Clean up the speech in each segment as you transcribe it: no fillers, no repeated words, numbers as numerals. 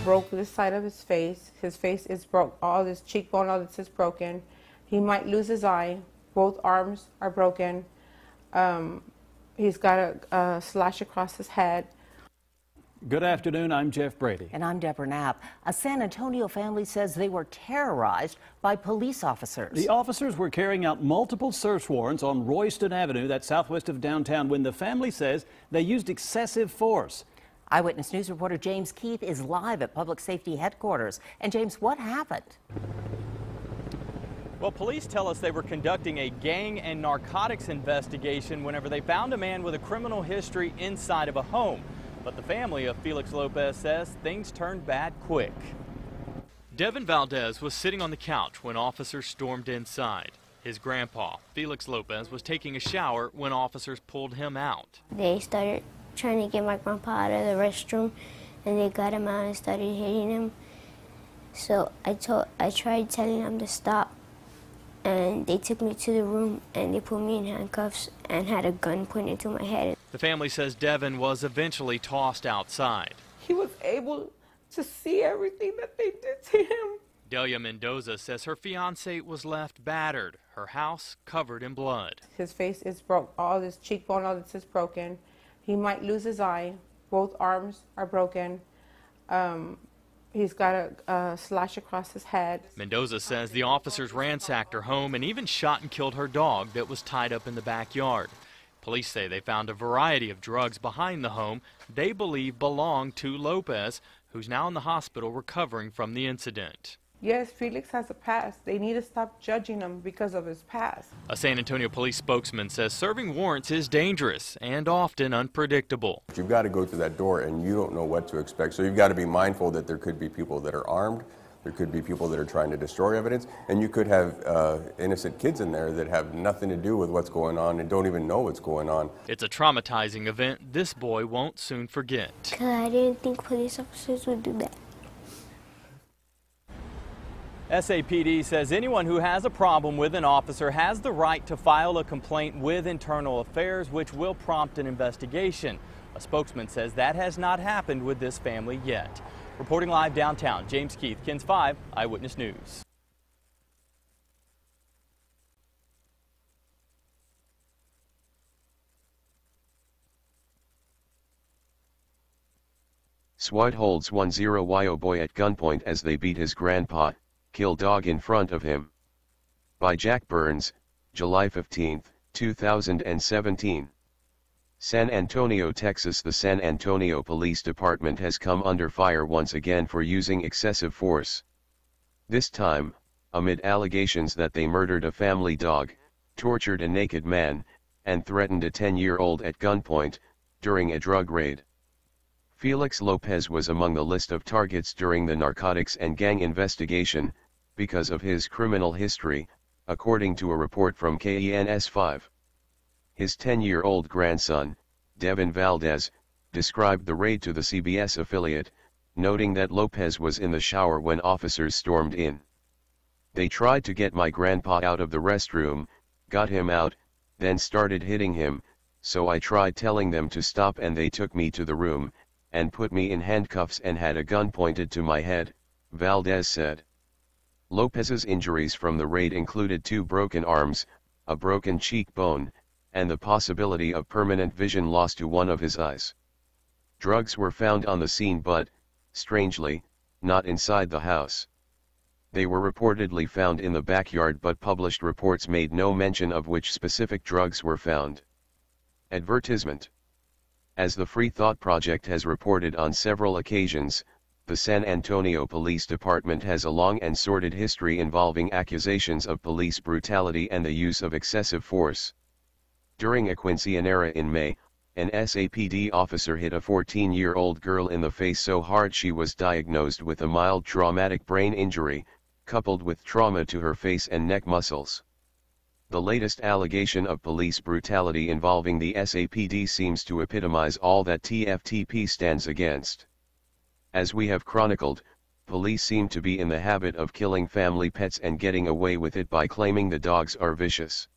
broke this side of his face. His face is broke. All this cheekbone, all this is broken. He might lose his eye. Both arms are broken. He's got a slash across his head. Good afternoon, I'm Jeff Brady. And I'm Deborah Knapp. A San Antonio family says they were terrorized by police officers. The officers were carrying out multiple search warrants on Royston Avenue, that's southwest of downtown, when the family says they used excessive force. Eyewitness News reporter James Keith is live at Public Safety Headquarters. And James, what happened? Well, police tell us they were conducting a gang and narcotics investigation whenever they found a man with a criminal history inside of a home. But the family of Felix Lopez says things turned bad quick. Devin Valdez was sitting on the couch when officers stormed inside. His grandpa, Felix Lopez, was taking a shower when officers pulled him out. They started trying to get my grandpa out of the restroom, and they got him out and started hitting him. So I tried telling them to stop, and they took me to the room and they put me in handcuffs and had a gun pointed to my head. The family says Devin was eventually tossed outside. He was able to see everything that they did to him. Delia Mendoza says her fiance was left battered, her house covered in blood. His face is broke. All this cheekbone, all this is broken. He might lose his eye. Both arms are broken. He's got a slash across his head. Mendoza says the officers ransacked her home and even shot and killed her dog that was tied up in the backyard. Police say they found a variety of drugs behind the home they believe belonged to Lopez, who's now in the hospital recovering from the incident. Yes, Felix has a past. They need to stop judging him because of his past. A San Antonio police spokesman says serving warrants is dangerous and often unpredictable. You've got to go through that door and you don't know what to expect. So you've got to be mindful that there could be people that are armed, there could be people that are trying to destroy evidence, and you could have innocent kids in there that have nothing to do with what's going on and don't even know what's going on. It's a traumatizing event this boy won't soon forget. Because I didn't think police officers would do that. SAPD says anyone who has a problem with an officer has the right to file a complaint with Internal Affairs, which will prompt an investigation. A spokesman says that has not happened with this family yet. Reporting live downtown, James Keith, KENS 5 Eyewitness News. SWAT holds 10-year-old boy at gunpoint as they beat his grandpa, kill dog in front of him. By Jack Burns, July 15, 2017. San Antonio, Texas. The San Antonio Police Department has come under fire once again for using excessive force. This time, amid allegations that they murdered a family dog, tortured a naked man, and threatened a 10-year-old at gunpoint, during a drug raid. Felix Lopez was among the list of targets during the narcotics and gang investigation, because of his criminal history, according to a report from KENS 5. His 10-year-old grandson, Devin Valdez, described the raid to the CBS affiliate, noting that Lopez was in the shower when officers stormed in. They tried to get my grandpa out of the restroom, got him out, then started hitting him, so I tried telling them to stop and they took me to the room, and put me in handcuffs and had a gun pointed to my head, Valdez said. Lopez's injuries from the raid included 2 broken arms, a broken cheekbone, and the possibility of permanent vision loss to one of his eyes. Drugs were found on the scene but, strangely, not inside the house. They were reportedly found in the backyard, but published reports made no mention of which specific drugs were found. Advertisement. As the Free Thought Project has reported on several occasions, the San Antonio Police Department has a long and sordid history involving accusations of police brutality and the use of excessive force. During a quinceañera in May, an SAPD officer hit a 14-year-old girl in the face so hard she was diagnosed with a mild traumatic brain injury, coupled with trauma to her face and neck muscles. The latest allegation of police brutality involving the SAPD seems to epitomize all that TFTP stands against. As we have chronicled, police seem to be in the habit of killing family pets and getting away with it by claiming the dogs are vicious.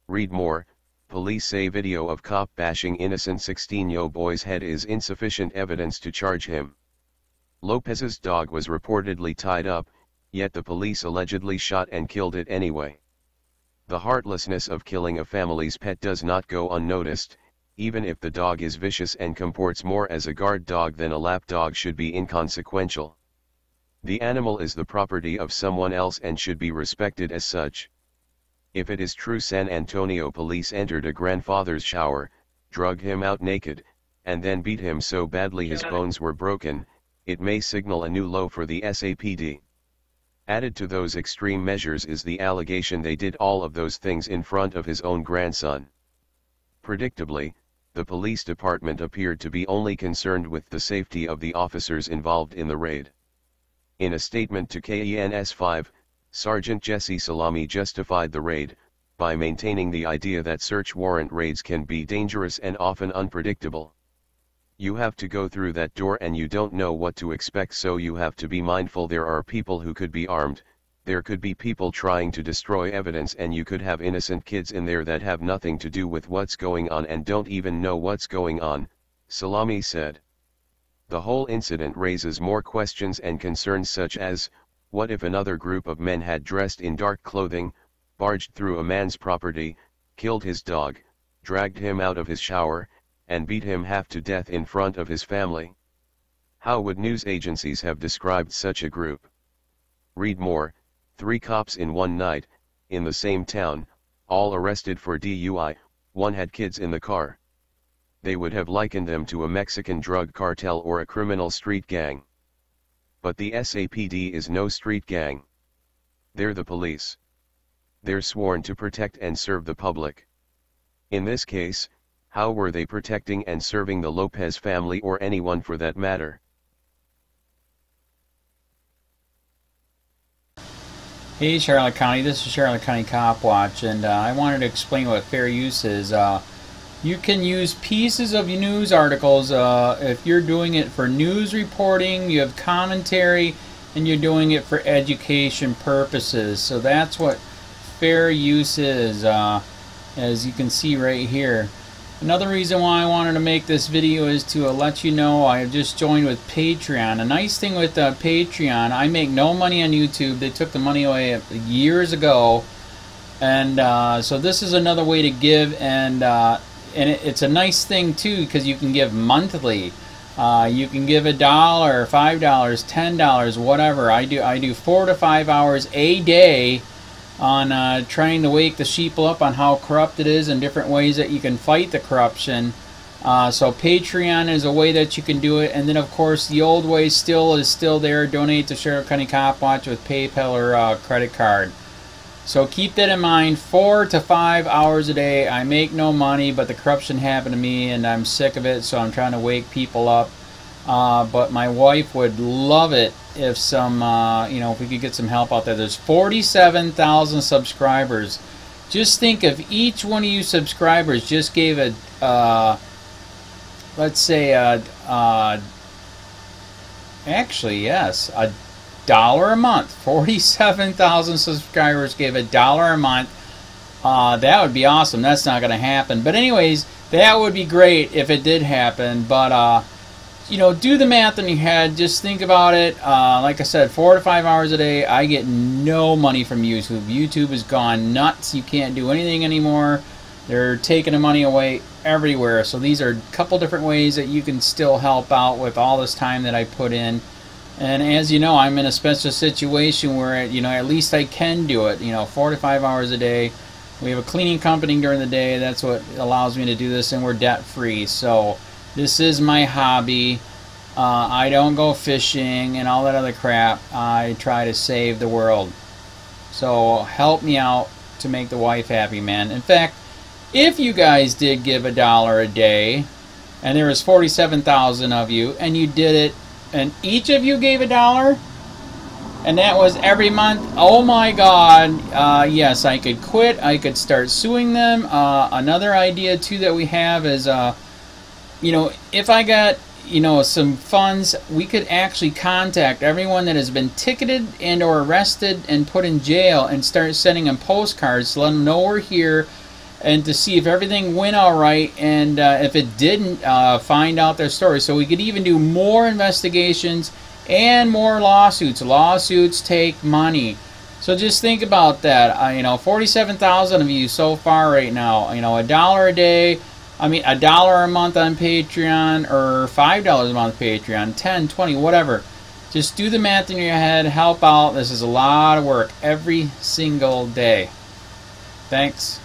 Read more. Police say video of cop bashing innocent 16-year-old boy's head is insufficient evidence to charge him. Lopez's dog was reportedly tied up, yet the police allegedly shot and killed it anyway. The heartlessness of killing a family's pet does not go unnoticed, even if the dog is vicious and comports more as a guard dog than a lap dog should be inconsequential. The animal is the property of someone else and should be respected as such. If it is true San Antonio police entered a grandfather's shower, drug him out naked, and then beat him so badly his bones were broken, it may signal a new low for the SAPD. Added to those extreme measures is the allegation they did all of those things in front of his own grandson. Predictably, the police department appeared to be only concerned with the safety of the officers involved in the raid. In a statement to KENS 5, Sergeant Jesse Salami justified the raid by maintaining the idea that search warrant raids can be dangerous and often unpredictable. You have to go through that door and you don't know what to expect, so you have to be mindful there are people who could be armed, there could be people trying to destroy evidence, and you could have innocent kids in there that have nothing to do with what's going on and don't even know what's going on, Salami said. The whole incident raises more questions and concerns, such as, what if another group of men had dressed in dark clothing, barged through a man's property, killed his dog, dragged him out of his shower, and beat him half to death in front of his family? How would news agencies have described such a group? Read more. 3 cops in one night, in the same town, all arrested for DUI, one had kids in the car. They would have likened them to a Mexican drug cartel or a criminal street gang. But the SAPD is no street gang. They're the police. They're sworn to protect and serve the public. In this case, how were they protecting and serving the Lopez family, or anyone for that matter? Hey Charlotte County, this is Charlotte County Cop Watch, and I wanted to explain what fair use is. You can use pieces of news articles if you're doing it for news reporting, you have commentary, and you're doing it for education purposes. So that's what fair use is, as you can see right here. Another reason why I wanted to make this video is to let you know I have just joined with Patreon. A nice thing with Patreon, I make no money on YouTube. They took the money away years ago, and so this is another way to give, and it's a nice thing too, because you can give monthly. You can give $1, $5, $10, whatever. I do 4 to 5 hours a day on trying to wake the sheep up on how corrupt it is and different ways that you can fight the corruption. So Patreon is a way that you can do it, and then of course the old way is still there. Donate to Charlotte County Cop Watch with PayPal or credit card. So keep that in mind. 4 to 5 hours a day. I make no money, but the corruption happened to me and I'm sick of it, so I'm trying to wake people up. But my wife would love it if some, if we could get some help out there. There's 47,000 subscribers. Just think if each one of you subscribers just gave a, let's say, actually, yes, $1 a month. 47,000 subscribers gave $1 a month. That would be awesome. That's not going to happen. But anyways, that would be great if it did happen. But, do the math in your head. Just think about it. Like I said, 4 to 5 hours a day. I get no money from YouTube. YouTube has gone nuts. You can't do anything anymore. They're taking the money away everywhere. So these are a couple different ways that you can still help out with all this time that I put in. And as you know, I'm in a special situation where, at least I can do it. 4 to 5 hours a day. We have a cleaning company during the day. That's what allows me to do this, and we're debt-free. So this is my hobby. I don't go fishing and all that other crap. I try to save the world. So help me out to make the wife happy, man. In fact, if you guys did give $1 a day, and there was 47,000 of you, and you did it, and each of you gave $1, and that was every month, oh my God, yes, I could quit. I could start suing them. Another idea too that we have is, if I got, some funds, we could actually contact everyone that has been ticketed and or arrested and put in jail and start sending them postcards to let them know we're here, and to see if everything went all right, and if it didn't, find out their story. So we could even do more investigations And more lawsuits. Lawsuits take money. So just think about that. You know, 47,000 of you so far right now. You know, $1 a day. I mean, $1 a month on Patreon, or $5 a month Patreon, 10, 20, whatever. Just do the math in your head. Help out. This is a lot of work every single day. Thanks.